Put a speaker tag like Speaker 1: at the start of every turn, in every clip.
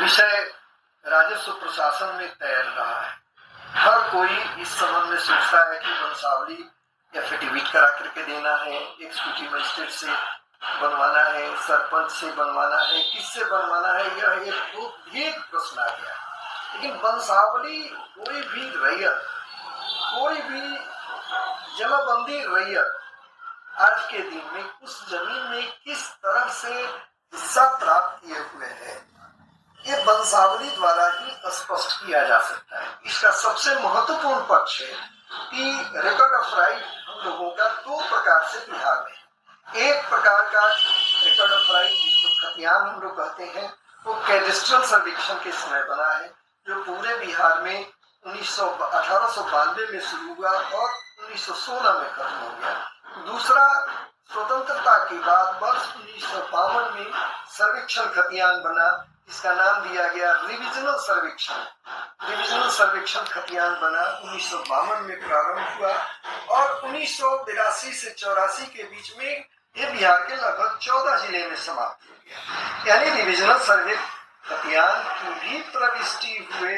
Speaker 1: विषय राजस्व प्रशासन में तैर रहा है। हर कोई इस संबंध में सोचता है कि वंशावली एफिडेविट करा करके देना है, एक्सिक्यूटिव मजिस्ट्रेट से बनवाना है, सरपंच से बनवाना है, किससे बनवाना है, यह एक बहुत भेद प्रश्न आ गया। लेकिन वंशावली कोई भी रैयत, कोई भी जमाबंदी रैयत आज के दिन में उस जमीन में किस तरह से हिस्सा प्राप्त किए हुए है, ये वंशावली द्वारा ही स्पष्ट किया जा सकता है। इसका सबसे महत्वपूर्ण पक्ष है कि रिकॉर्ड ऑफ राइट हम लोगों का दो प्रकार से बिहार में। एक प्रकार का रिकॉर्ड ऑफ राइट जिसको खतियान हम लोग कहते हैं, वो कैडेस्ट्रल सर्वेक्षण के समय बना है, जो पूरे बिहार में 1892 में शुरू हुआ और 1916 में खत्म हो गया। दूसरा, स्वतंत्रता के बाद वर्ष 1952 में सर्वेक्षण खतियान बना, इसका नाम दिया गया रिविजनल सर्वेक्षण। रिविजनल सर्वेक्षण खतियान बना, 1952 में प्रारंभ हुआ और 1982 से 84 के बीच में ये बिहार के लगभग 14 जिले में समाप्त हो गया। यानी रिविजनल सर्वे खतियान की भी प्रविष्टि हुए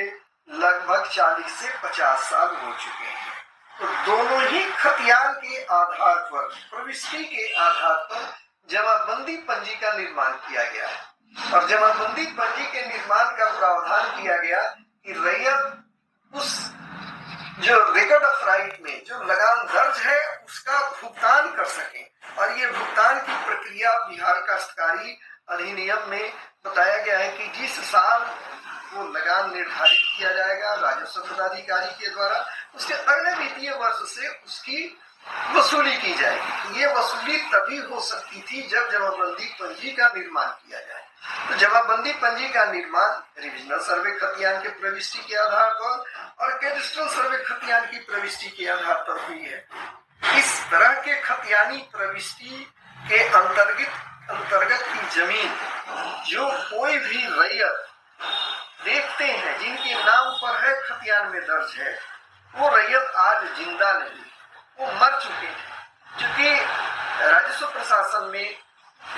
Speaker 1: लगभग 40 से 50 साल हो चुके हैं। तो दोनों ही खतियान के आधार पर, प्रविष्टि के आधार पर जमाबंदी पंजी का निर्माण किया गया है। और जमाबंदी पंजी के निर्माण का प्रावधान किया गया कि रैयत उस जो रिकॉर्ड ऑफ राइट में जो लगान दर्ज है उसका भुगतान कर सके। और ये भुगतान की प्रक्रिया बिहार काश्तकारी अधिनियम में बताया गया है कि जिस साल वो लगान निर्धारित किया जाएगा राजस्व पदाधिकारी के द्वारा, उसके अगले वित्तीय वर्ष से उसकी वसूली की जाएगी। ये वसूली तभी हो सकती थी जब जमाबंदी पंजी का निर्माण किया जाए। तो जमाबंदी पंजी का निर्माण रिविजनल सर्वे खतियान के प्रविष्टि के आधार पर और कैडेस्ट्रल सर्वे खतियान की प्रविष्टि के आधार पर हुई है। इस तरह के खतियानी प्रविष्टि के अंतर्गत की जमीन जो कोई भी रैयत देखते हैं जिनके नाम पर है खतियान में दर्ज है, वो रैयत आज जिंदा नहीं, वो मर चुके हैं। क्योंकि राजस्व प्रशासन में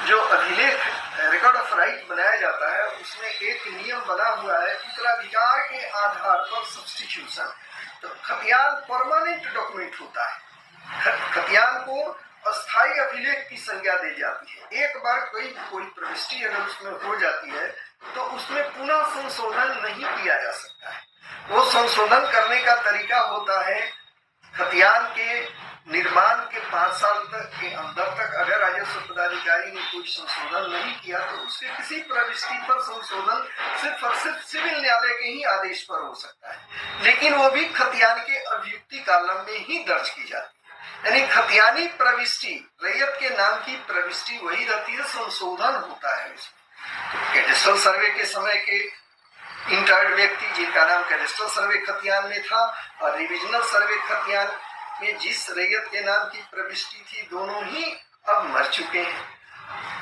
Speaker 1: जो अभिलेख रिकॉर्ड ऑफ राइट बनाया जाता है उसमें एक नियम बना हुआ है उत्तराधिकार के आधार पर सब्स्टिट्यूशन। तो खतियान परमानेंट डॉक्यूमेंट होता है, खतियान को अस्थायी अभिलेख की संज्ञा दी जाती है। एक बार कोई प्रविष्टि अगर उसमें हो जाती है तो उसमें पुनः संशोधन नहीं किया जा सकता है। वो संशोधन करने का तरीका होता है खतियान के निर्माण के 5 साल तक के अंदर तक अगर राजस्व पदाधिकारी ने कोई संशोधन नहीं किया तो उसके किसी प्रविष्टि पर संशोधन सिर्फ और सिर्फ सिविल न्यायालय के ही आदेश पर हो सकता है, लेकिन वो भी खतियान के अभियुक्ति कालम में ही दर्ज की जाती है। यानी खतियानी प्रविष्टि, रैयत के नाम की प्रविष्टि वही रहती है, संशोधन होता है उसमें। कैडेस्ट्रल सर्वे के समय के इंटर्ड व्यक्ति जिनका नाम कैडेस्ट्रल सर्वे खतियान में था और रिविजनल सर्वे खतियान में जिस रैयत के नाम की प्रविष्टि थी, दोनों ही अब मर चुके हैं।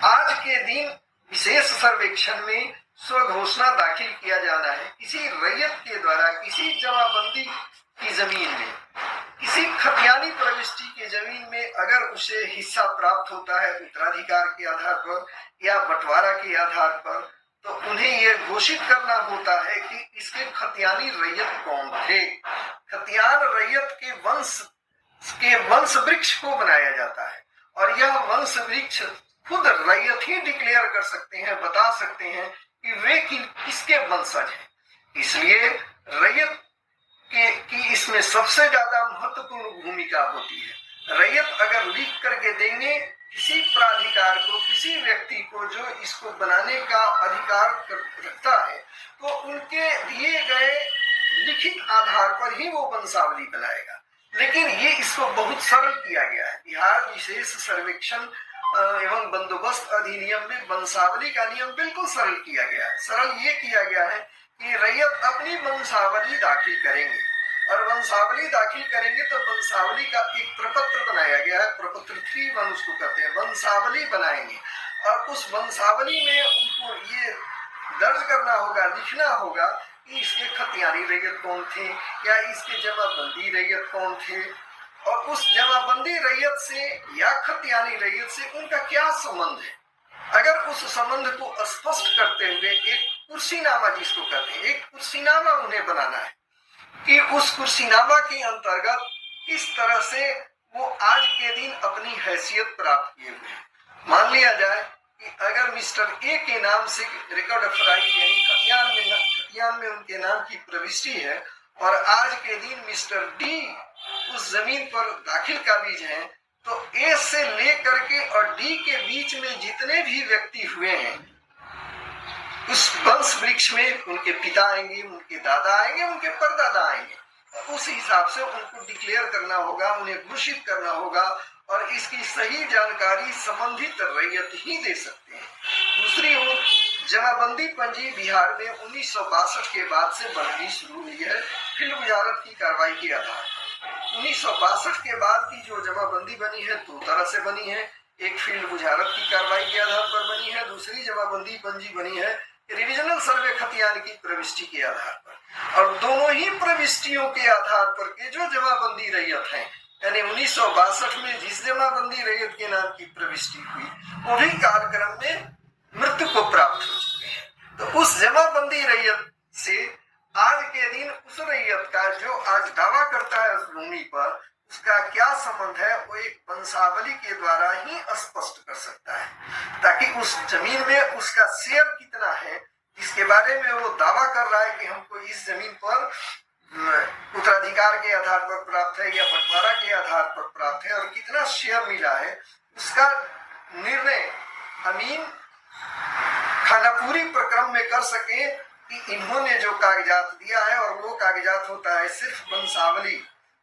Speaker 1: आज के दिन विशेष सर्वेक्षण में स्वघोषणा दाखिल किया जाना है। किसी रैयत के द्वारा किसी जमाबंदी की जमीन में, किसी खतियानी प्रविष्टि के जमीन में अगर उसे हिस्सा प्राप्त होता है उत्तराधिकार के आधार पर या बंटवारा के आधार पर, तो उन्हें यह घोषित करना होता है कि इसके खतियानी रैयत कौन थे। खतियान रैयत के वंश वृक्ष को बनाया जाता है और यह वंश वृक्ष खुद रैयत ही डिक्लेयर कर सकते हैं, बता सकते हैं कि वे किसके वंशज हैं। इसलिए रैयत की इसमें सबसे ज्यादा महत्वपूर्ण भूमिका होती है। रैयत अगर लिख करके देंगे किसी प्राधिकार को, किसी व्यक्ति को जो इसको बनाने का अधिकार रखता है, तो उनके दिए गए लिखित आधार पर ही वो वंशावली बनाएगा। लेकिन ये इसको बहुत सरल किया गया है। बिहार विशेष सर्वेक्षण एवं बंदोबस्त अधिनियम में वंशावली का नियम बिल्कुल सरल किया गया है। सरल ये किया गया है कि रैयत अपनी वंशावली दाखिल करेंगे और वंशावली दाखिल करेंगे तो वंशावली का एक प्रपत्र बनाया गया है, प्रपत्र 3(1) उसको कहते हैं। वंशावली बनाएंगे और उस वंशावली में उनको ये दर्ज करना होगा, लिखना होगा कि इसके खतियानी रैयत कौन थे या इसके जमाबंदी रैयत कौन थे और उस जमाबंदी रैयत से या खतियानी रैयत से उनका क्या संबंध है। अगर उस संबंध को स्पष्ट करते हुए एक कुर्सीनामा जिसको कहते हैं, एक कुर्सीनामा उन्हें बनाना है कि उस कुर्सीनामा के अंतर्गत किस तरह से वो आज के दिन अपनी हैसियत प्राप्त किए हुए। मान लिया जाए कि अगर मिस्टर ए के नाम से रिकॉर्ड ऑफ राइट यानी खतियान में उनके नाम की प्रविष्टि है और आज के दिन मिस्टर डी उस जमीन पर दाखिल काबिज हैं, तो ए से लेकर के और डी के बीच में जितने भी व्यक्ति हुए हैं उस वंश वृक्ष में उनके पिता आएंगे, उनके दादा आएंगे, उनके परदादा आएंगे। उस हिसाब से उनको डिक्लेयर करना होगा, उन्हें घोषित करना होगा और इसकी सही जानकारी संबंधित रैयत ही दे सकते हैं। दूसरी ओर जमाबंदी पंजी बिहार में 1962 के बाद से बननी शुरू हुई है फील्ड बुझारत की कार्रवाई के आधार पर। 1962 के बाद की जो जमाबंदी बनी है दो तरह से बनी है, एक फील्ड बुझारत की कार्रवाई के आधार पर बनी है, दूसरी जमाबंदी पंजी बनी है रिविजनल सर्वे खतियान की प्रविष्टि के आधार पर। और दोनों ही प्रविष्टियों के आधार पर के जो जमाबंदी रैयत हैं, यानी 1962 में जिस जमाबंदी रैयत के नाम की प्रविष्टि हुई वो भी कालक्रम में मृत्यु को प्राप्त हो चुके हैं। तो उस जमाबंदी रैयत से आज के दिन उस रैयत का जो आज दावा करता है उस भूमि पर, उसका क्या संबंध है वो एक वंशावली के द्वारा ही स्पष्ट कर सकता है, ताकि उस जमीन में उसका शेयर कितना है जिसके बारे में वो दावा कर रहा है कि हमको इस जमीन पर उत्तराधिकार के आधार पर प्राप्त है या बंटवारा के आधार पर प्राप्त है और कितना शेयर मिला है, उसका निर्णय अमीन खानापुरी प्रक्रम में कर सके कि इन्होंने जो कागजात दिया है और वो कागजात होता है सिर्फ वंशावली,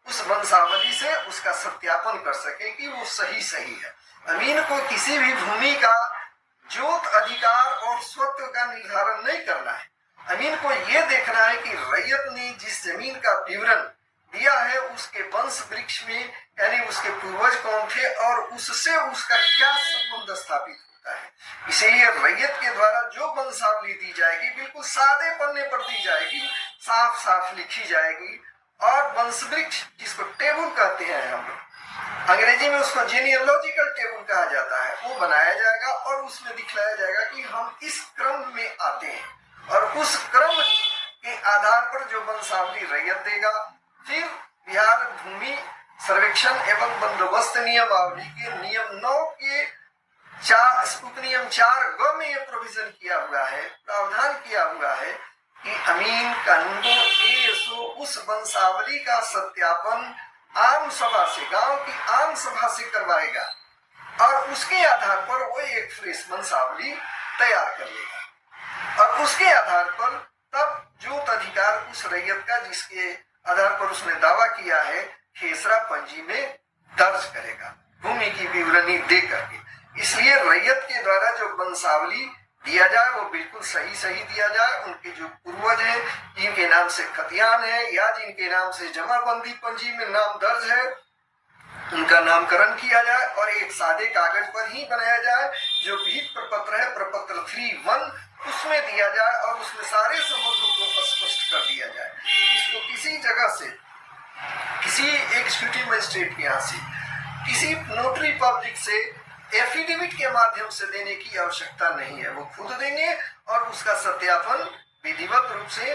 Speaker 1: उस वंशावली से उसका सत्यापन कर सके कि वो सही है। अमीन को किसी भी भूमि का जोत अधिकार और स्वत्व का निर्धारण नहीं करना है। अमीन को ये देखना है कि रैयत ने जिस जमीन का विवरण दिया है उसके वंश वृक्ष में यानी उसके पूर्वज कौन थे और उससे उसका क्या संबंध स्थापित होता है। इसीलिए रैयत के द्वारा जो वंशावली दी जाएगी बिल्कुल सादे पन्ने पर दी जाएगी, साफ साफ लिखी जाएगी और वंश वृक्ष जिसको टेबल कहते हैं हम लोग, अंग्रेजी में उसको जीनियोलॉजिकल टेबल कहा जाता है, वो बनाया जाएगा और उसमें दिखलाया जाएगा कि हम इस क्रम में आते हैं और उस क्रम के आधार पर जो वंशावली रैयत देगा। फिर बिहार भूमि सर्वेक्षण एवं बंदोबस्त नियमावली के नियम 9 के नियम 4 ग में यह प्रोविजन किया हुआ है, प्रावधान किया हुआ है कि अमीन कानूनगो एएसओ उस वंशावली का सत्यापन आम सभा से, गांव की आम सभा से करवाएगा और उसके आधार पर वो एक फ्रेश वंशावली तैयार कर लेगा और उसके आधार पर तब जोत अधिकार उस रैयत का जिसके आधार पर उसने दावा किया है खेसरा पंजी में दर्ज करेगा भूमि की विवरणी दे करके। इसलिए रैयत के द्वारा जो वंशावली दिया जाए वो बिल्कुल सही दिया जाए। उनके जो पूर्वज हैं जिनके नाम से खतियान है या जिनके नाम से जमाबंदी पंजी में नाम दर्ज है उनका नामकरण किया जाए और एक सादे कागज पर ही बनाया जाए। जो विहित प्रपत्र है प्रपत्र 3(1) उसमें दिया जाए और उसमें सारे संबंधों को स्पष्ट कर दिया जाए। इसको किसी जगह से, किसी एग्जीक्यूटिव मजिस्ट्रेट के यहाँ से, किसी नोटरी पब्लिक से एफिडेविट के माध्यम से देने की आवश्यकता नहीं है। वो खुद देंगे और उसका सत्यापन विधिवत रूप से